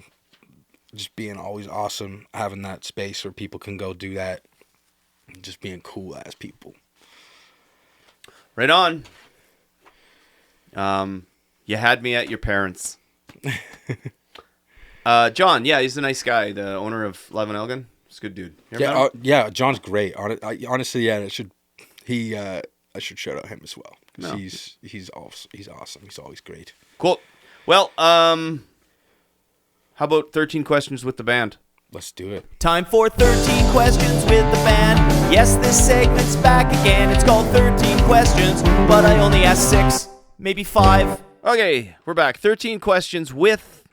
just being always awesome, having that space where people can go do that, and just being cool ass people. Right on. You had me at your parents. John, yeah, he's a nice guy. The owner of Live on Elgin. He's a good dude. You ever met him? Yeah, John's great. Honestly, yeah, I should shout out him as well. 'Cause No. he's awesome. He's always great. Cool. Well, how about 13 Questions with the band? Let's do it. Time for 13 questions with the band. Yes, this segment's back again. It's called 13 questions, but I only asked 6, maybe 5. Okay, we're back. 13 Questions with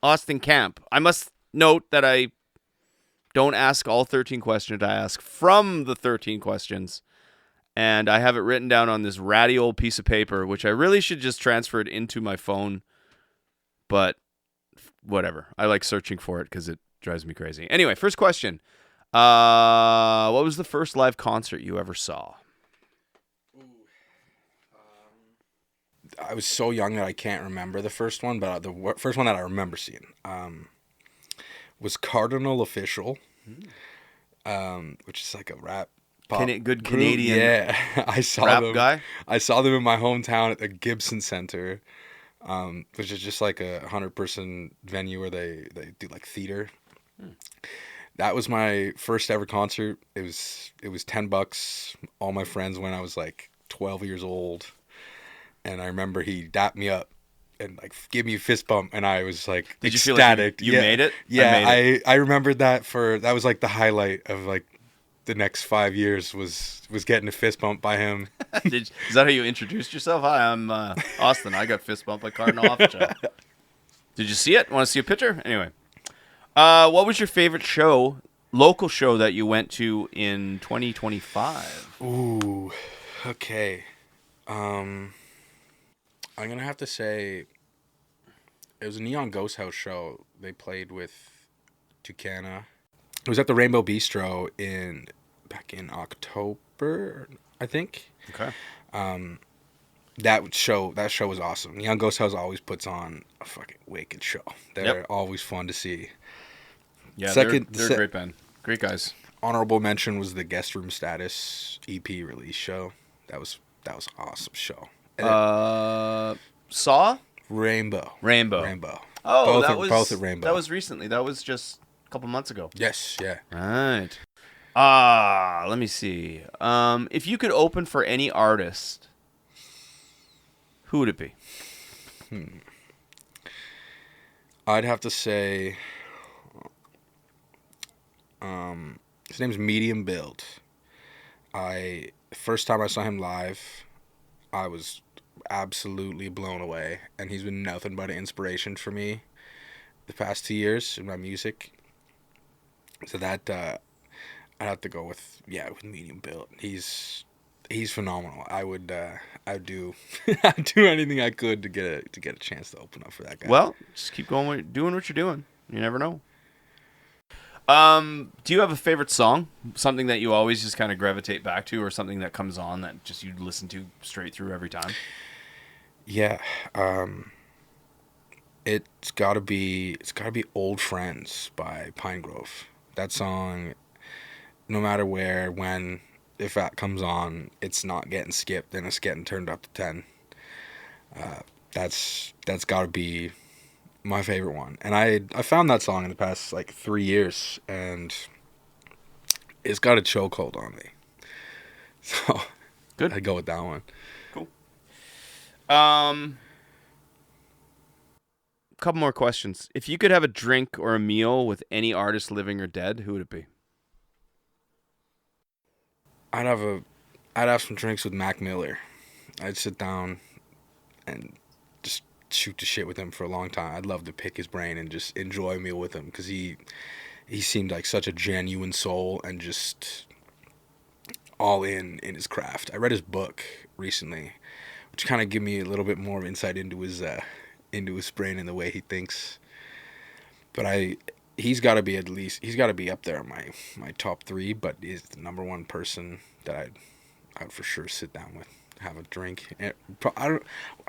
Austin Camp. I must note that I don't ask all 13 questions. I ask from the 13 questions. And I have it written down on this ratty old piece of paper, which I really should just transfer it into my phone. But whatever. I like searching for it because it drives me crazy. Anyway, first question. What was the first live concert you ever saw? I was so young that I can't remember the first one, but the first one that I remember seeing was Cardinal Official, which is like a rap pop Good group. Canadian Yeah, I saw rap them. guy? I saw them in my hometown at the Gibson Center, which is just like a 100-person venue where they do like theater. That was my first ever concert. It was $10. All my friends went. I was like 12 years old, and I remember he dapped me up and like gave me a fist bump, and I was like Did you ecstatic. feel like you made it? Yeah, I remembered that that was like the highlight of like the next 5 years was getting a fist bump by him. Is that how you introduced yourself? Hi, I'm Austin. I got fist bumped by Cardinal Official. Did you see it? Want to see a picture? Anyway. What was your favorite local show that you went to in 2025? Ooh, okay. I'm gonna have to say it was a Neon Ghost House show. They played with Tucana. It was at the Rainbow Bistro back in October, I think. Okay. That show was awesome. Neon Ghost House always puts on a fucking wicked show. They're always fun to see. Yeah, they're a great band. Great guys. Honorable mention was the Guest Room Status EP release show. That was awesome show. Saw? Rainbow. Oh, both at Rainbow. That was recently. That was just a couple months ago. Yes, yeah. Right. Let me see. If you could open for any artist, who would it be? I'd have to say his name's Medium Build. First time I saw him live, I was absolutely blown away, and he's been nothing but an inspiration for me the past 2 years in my music. So that I'd have to go with Medium Build. He's phenomenal. I'd do I'd do anything I could to get a chance to open up for that guy. Well, just keep going, doing what you're doing. You never know. Do you have a favorite song? Something that you always just kind of gravitate back to, or something that comes on that just you listen to straight through every time? Yeah, it's gotta be "Old Friends" by Pine Grove. That song, no matter where, when, if that comes on, it's not getting skipped and it's getting turned up to 10. That's gotta be my favorite one. And I found that song in the past like 3 years, and it's got a chokehold on me. So good. I'd go with that one. Cool. Couple more questions. If you could have a drink or a meal with any artist, living or dead, who would it be? I'd have some drinks with Mac Miller. I'd sit down and just shoot the shit with him for a long time. I'd love to pick his brain and just enjoy a meal with him, because he seemed like such a genuine soul and just all in his craft. I read his book recently, which kind of gave me a little bit more insight into his brain and the way he thinks. But he's got to be up there in my top 3, but he's the number one person that I would for sure sit down with, have a drink. And I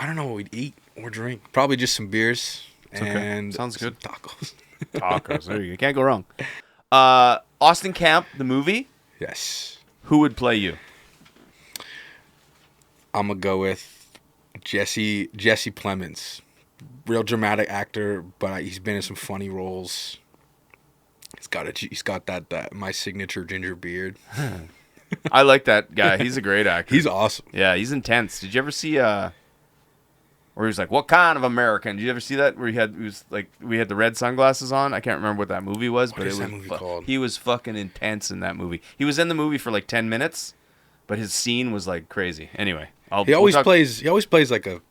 don't know what we'd eat or drink. Probably just some beers and Sounds good. tacos. Tacos. There you can't go wrong. Austin Camp, the movie. Yes. Who would play you? I'm gonna go with Jesse Plemons. Real dramatic actor, but he's been in some funny roles. He's got that my signature ginger beard. I like that guy. He's a great actor. He's awesome. Yeah, he's intense. Did you ever see where he was like, "What kind of American?" Did you ever see that where we had the red sunglasses on? I can't remember what that movie was, but What is that movie called? He was fucking intense in that movie. He was in the movie for like 10 minutes, but his scene was like crazy. Anyway, He always plays like a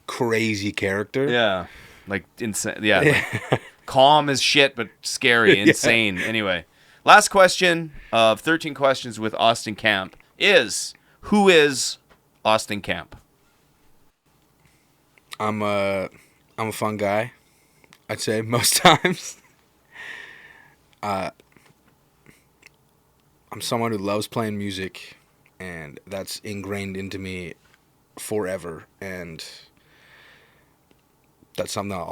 crazy character. Yeah, like insane. Yeah, like calm as shit, but scary, insane. Anyway, last question of 13 questions with Austin Camp is: who is Austin Camp? I'm a fun guy, I'd say most times. I'm someone who loves playing music, and that's ingrained into me forever, and that's something I'll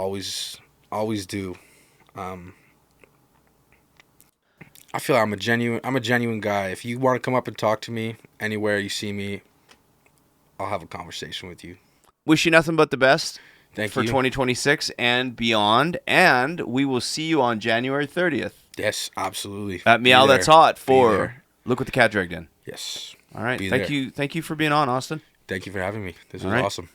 always do. I feel I'm a genuine guy. If you want to come up and talk to me anywhere you see me, I'll have a conversation with you. Wish you nothing but the best Thank for you. 2026 and beyond. And we will see you on January 30th. Yes, absolutely. At Meow Be That's there. Hot Be for there. Look What the Cat Dragged In. Yes. All right. Be Thank there. you. Thank you for being on, Austin. Thank you for having me. This All was right. awesome.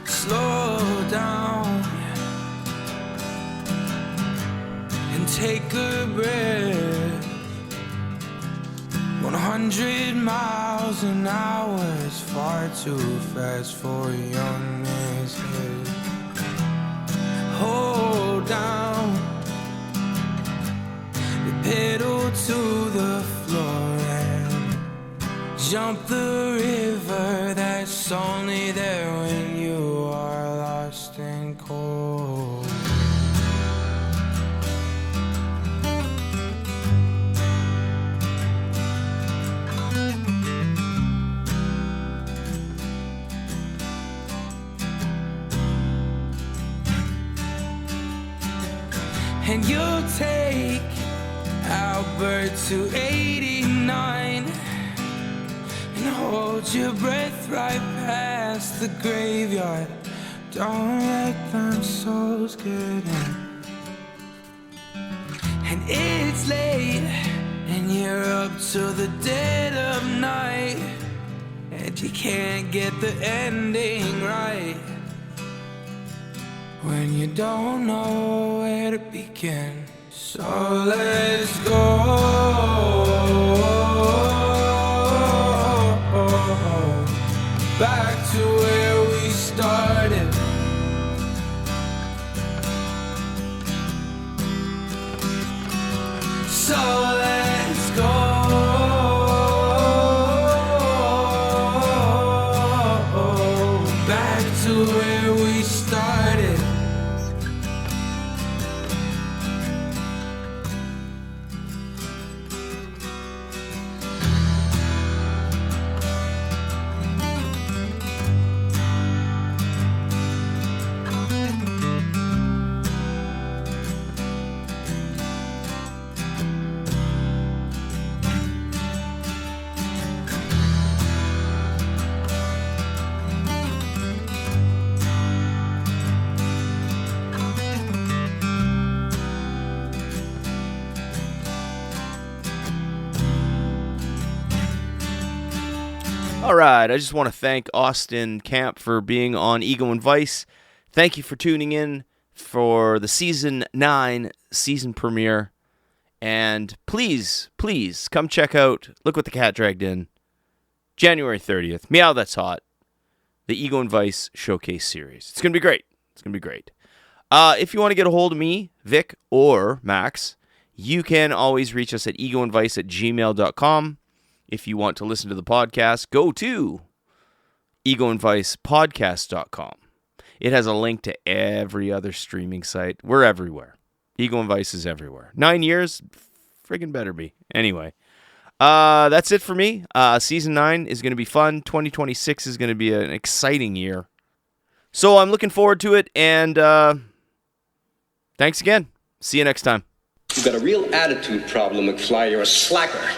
Slow down and take a breath. 100 miles an hour is far too fast for a young man's head. Hold down the pedal to the floor and jump the river that's only there when you are lost and cold. And you'll take Albert to 89 and hold your breath right past the graveyard. Don't let them souls get in. And it's late and you're up till the dead of night, and you can't get the ending right. When you don't know where to begin, so let's go back to where we started. So let's go back to where we started. All right. I just want to thank Austin Camp for being on Ego and Vice. Thank you for tuning in for the Season 9 season premiere. And please, please come check out Look What the Cat Dragged In. January 30th. Meow That's Hot. The Ego and Vice Showcase Series. It's going to be great. It's going to be great. If you want to get a hold of me, Vic, or Max, you can always reach us at egoandvice@gmail.com. If you want to listen to the podcast, go to egoandvicepodcast.com. It has a link to every other streaming site. We're everywhere. Ego and Vice is everywhere. 9 years, friggin' better be. Anyway, that's it for me. Season 9 is going to be fun. 2026 is going to be an exciting year. So I'm looking forward to it, and thanks again. See you next time. You've got a real attitude problem, McFly. You're a slacker.